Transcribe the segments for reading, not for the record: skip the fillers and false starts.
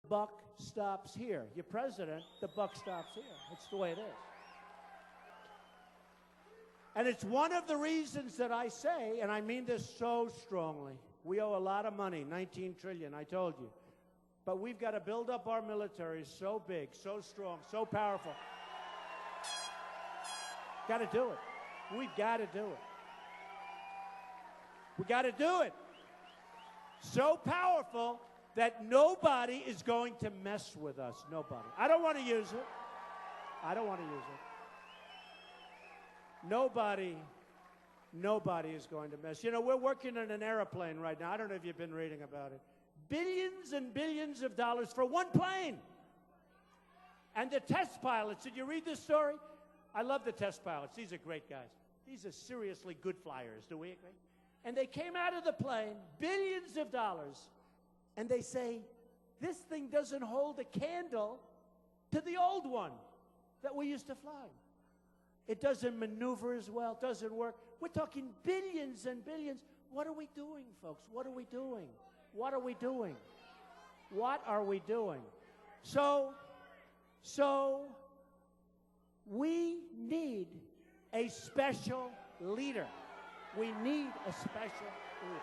buck stops here. Your president, the buck stops here. It's the way it is. And it's one of the reasons that I say, and I mean this so strongly, we owe a lot of money, 19 trillion, I told you. But we've got to build up our military so big, so strong, so powerful. Got to do it. We've got to do it. We got to do it. So powerful that nobody is going to mess with us. Nobody. I don't want to use it. I don't want to use it. Nobody is going to mess. You know, we're working on an airplane right now. I don't know if you've been reading about it. Billions and billions of dollars for one plane. And the test pilots, did you read this story? I love the test pilots. These are great guys. These are seriously good flyers. Do we agree? And they came out of the plane, billions of dollars, and they say, this thing doesn't hold a candle to the old one that we used to fly. It doesn't maneuver as well, doesn't work. We're talking billions and billions. What are we doing, folks? What are we doing? What are we doing? What are we doing? So we need a special leader. We need a special leader.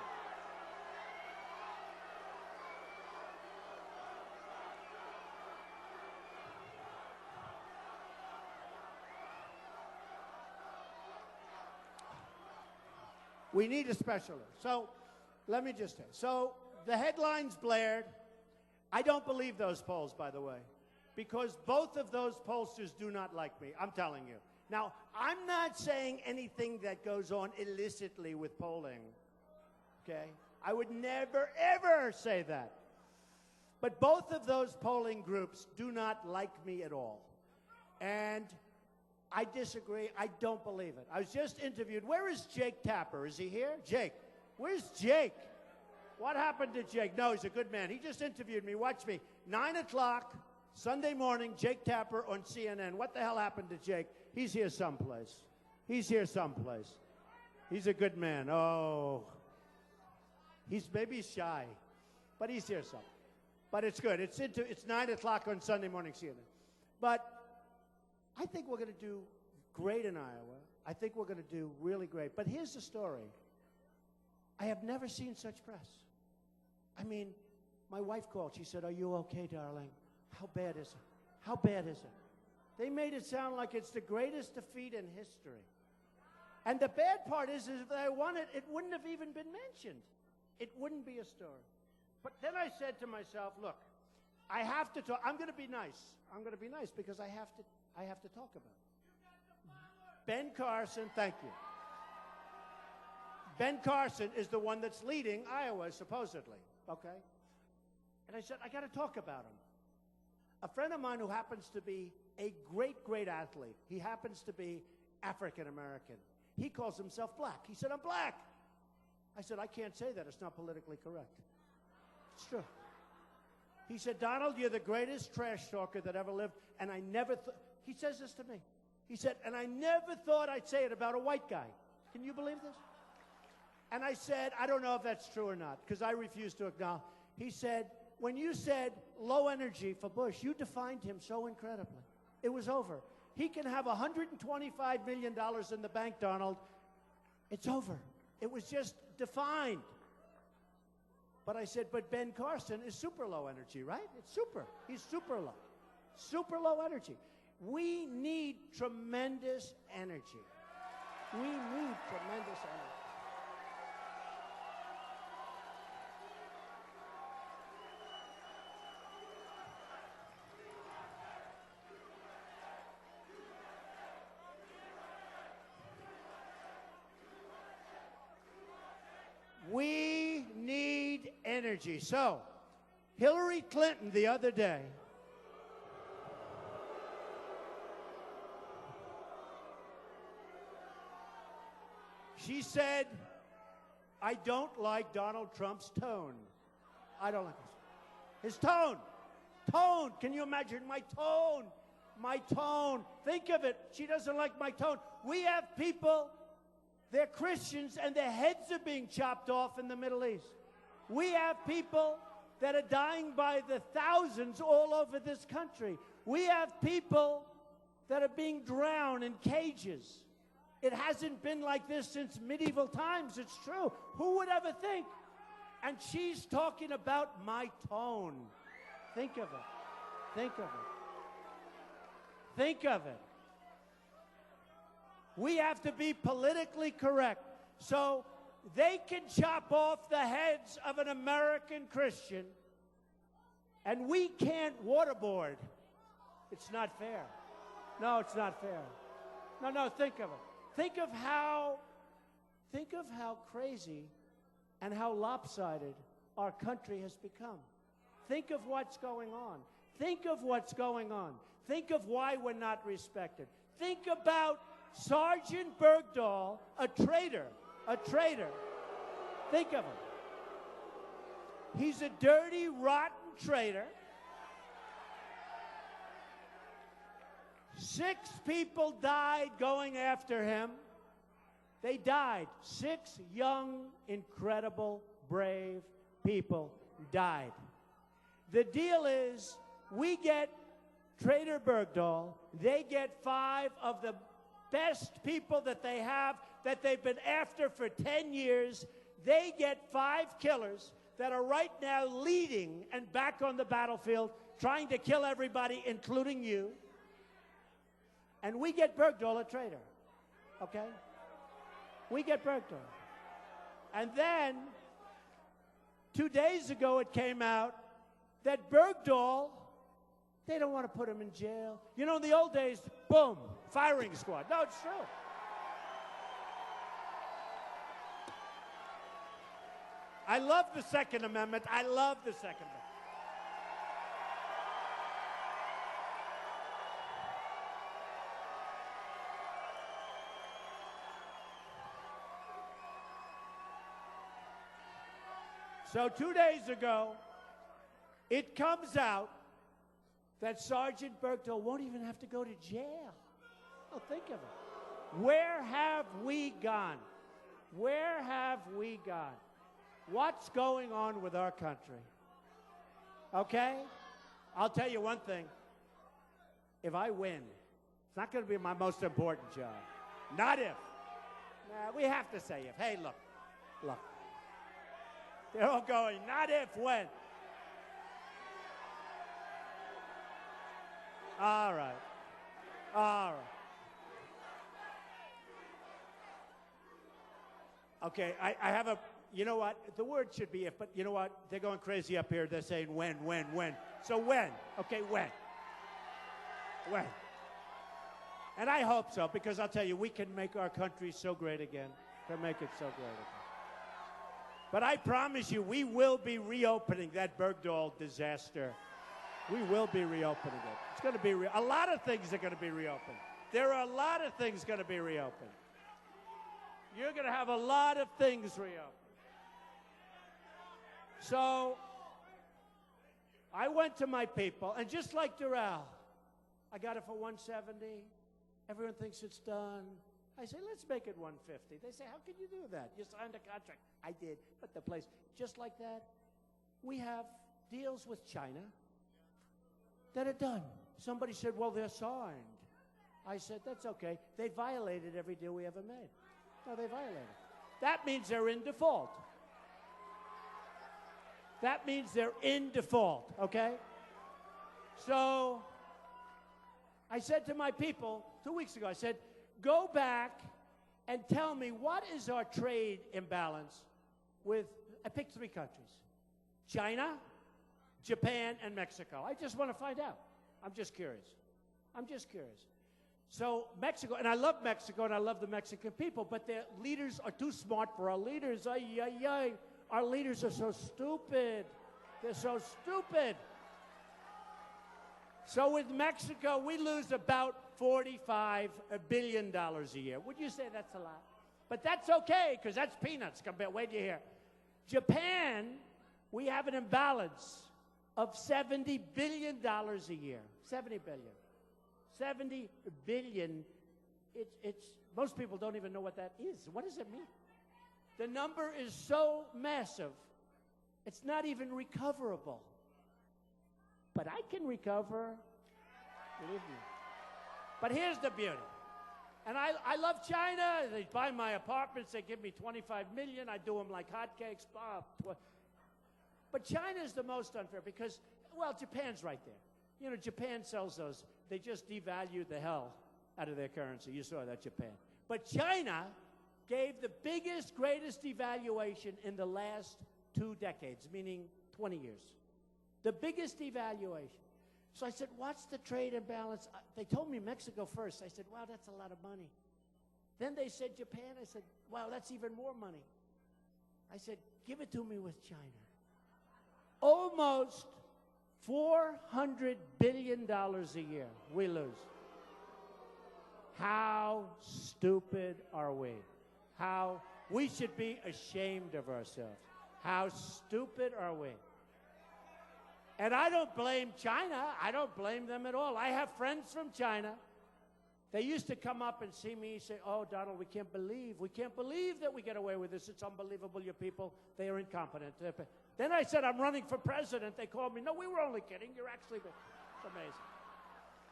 We need a special leader. So let me just say, so the headlines blared. I don't believe those polls, by the way, because both of those pollsters do not like me. I'm telling you. Now, I'm not saying anything that goes on illicitly with polling, okay? I would never, ever say that. But both of those polling groups do not like me at all. And I disagree. I don't believe it. I was just interviewed. Where is Jake Tapper? Is he here? Jake. Where's Jake? What happened to Jake? No, he's a good man. He just interviewed me. Watch me. 9 o'clock, Sunday morning, Jake Tapper on CNN. What the hell happened to Jake? He's here someplace. He's here someplace. He's a good man. Oh. Maybe he's shy. But he's here someplace. But it's good. It's 9 o'clock on Sunday morning, CNN. But I think we're going to do great in Iowa. I think we're going to do really great. But here's the story. I have never seen such press. I mean, my wife called. She said, "Are you okay, darling? How bad is it? How bad is it?" They made it sound like it's the greatest defeat in history. And the bad part is if they won it, it wouldn't have even been mentioned. It wouldn't be a story. But then I said to myself, look, I have to talk. I'm going to be nice. I'm going to be nice because I have to talk about it. Ben Carson, thank you. Ben Carson is the one that's leading Iowa, supposedly, okay? And I said, I got to talk about him. A friend of mine who happens to be a great, great athlete, he happens to be African-American. He calls himself black. He said, I'm black. I said, I can't say that. It's not politically correct. It's true. He said, Donald, you're the greatest trash talker that ever lived, and I never thought, he says this to me. He said, and I never thought I'd say it about a white guy. Can you believe this? And I said, I don't know if that's true or not, because I refuse to acknowledge. He said, when you said low energy for Bush, you defined him so incredibly. It was over. He can have $125 million in the bank, Donald. It's over. It was just defined. But I said, but Ben Carson is super low energy, right? It's super. He's super low. Super low energy. We need tremendous energy. We need tremendous energy. We need energy. So, Hillary Clinton the other day she said, I don't like Donald Trump's tone. I don't like his tone. Tone. Can you imagine my tone? My tone. Think of it. She doesn't like my tone. We have people, they're Christians, and their heads are being chopped off in the Middle East. We have people that are dying by the thousands all over this country. We have people that are being drowned in cages. It hasn't been like this since medieval times, it's true. Who would ever think? And she's talking about my tone. Think of it. Think of it. Think of it. We have to be politically correct. So they can chop off the heads of an American Christian, and we can't waterboard. It's not fair. No, it's not fair. No, think of it. Think of how crazy and how lopsided our country has become. Think of what's going on. Think of what's going on. Think of why we're not respected. Think about Sergeant Bergdahl, a traitor. A traitor. Think of him. He's a dirty, rotten traitor. 6 people died going after him. They died. 6 young, incredible, brave people died. The deal is, we get Traitor Bergdahl. They get 5 of the best people that they have, that they've been after for 10 years. They get 5 killers that are right now leading and back on the battlefield, trying to kill everybody, including you. And we get Bergdahl, a traitor. Okay? We get Bergdahl. And then, 2 days ago, it came out that Bergdahl, they don't want to put him in jail. You know, in the old days, boom, firing squad. No, it's true. I love the Second Amendment. I love the Second Amendment. So 2 days ago, it comes out that Sergeant Bergdahl won't even have to go to jail. Oh, think of it. Where have we gone? Where have we gone? What's going on with our country? Okay? I'll tell you one thing. If I win, it's not going to be my most important job. Not if. Nah, we have to say if. Hey, look. They're all going, not if, when. All right. All right. Okay, I have a, you know what? The word should be if, but you know what? They're going crazy up here. They're saying when. So when? Okay, when? When? And I hope so, because I'll tell you, we can make our country so great again. Can make it so great again. But I promise you, we will be reopening that Bergdahl disaster. We will be reopening it. It's going to be a lot of things are going to be reopened. There are a lot of things going to be reopened. You're going to have a lot of things reopened. So I went to my people, and just like Doral, I got it for $170. Everyone thinks it's done. I say, let's make it $150. They say, how can you do that? You signed a contract. I did, but the place, just like that, we have deals with China that are done. Somebody said, well, they're signed. I said, that's okay. They violated every deal we ever made. No, they violated. That means they're in default. That means they're in default, okay? So I said to my people 2 weeks ago, I said, go back and tell me what is our trade imbalance with, I picked 3 countries, China, Japan, and Mexico. I just want to find out. I'm just curious. So Mexico, and I love Mexico, and I love the Mexican people, but their leaders are too smart for our leaders. Our leaders are so stupid. They're so stupid. So with Mexico, we lose about $45 billion a year. Would you say that's a lot? But that's okay, because that's peanuts. Wait till you hear. Japan, we have an imbalance of $70 billion a year. 70 billion. 70 billion. It's most people don't even know what that is. What does it mean? The number is so massive It's not even recoverable. But I can recover. Believe me. But here's the beauty. And I love China. They buy my apartments. They give me $25 million. I do them like hotcakes. But China is the most unfair because, well, Japan's right there. You know, Japan sells those. They just devalued the hell out of their currency. You saw that, Japan. But China gave the biggest, greatest devaluation in the last 2 decades, meaning 20 years. The biggest devaluation. So I said, what's the trade imbalance? They told me Mexico first. I said, wow, that's a lot of money. Then they said Japan. I said, wow, that's even more money. I said, give it to me with China. Almost $400 billion a year we lose. How stupid are we? How we should be ashamed of ourselves. How stupid are we? And I don't blame China. I don't blame them at all. I have friends from China. They used to come up and see me and say, oh, Donald, we can't believe that we get away with this. It's unbelievable, your people. They are incompetent. Then I said, I'm running for president. They called me, no, we were only kidding. You're actually, it's amazing.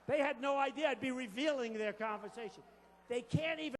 They had no idea I'd be revealing their conversation. They can't even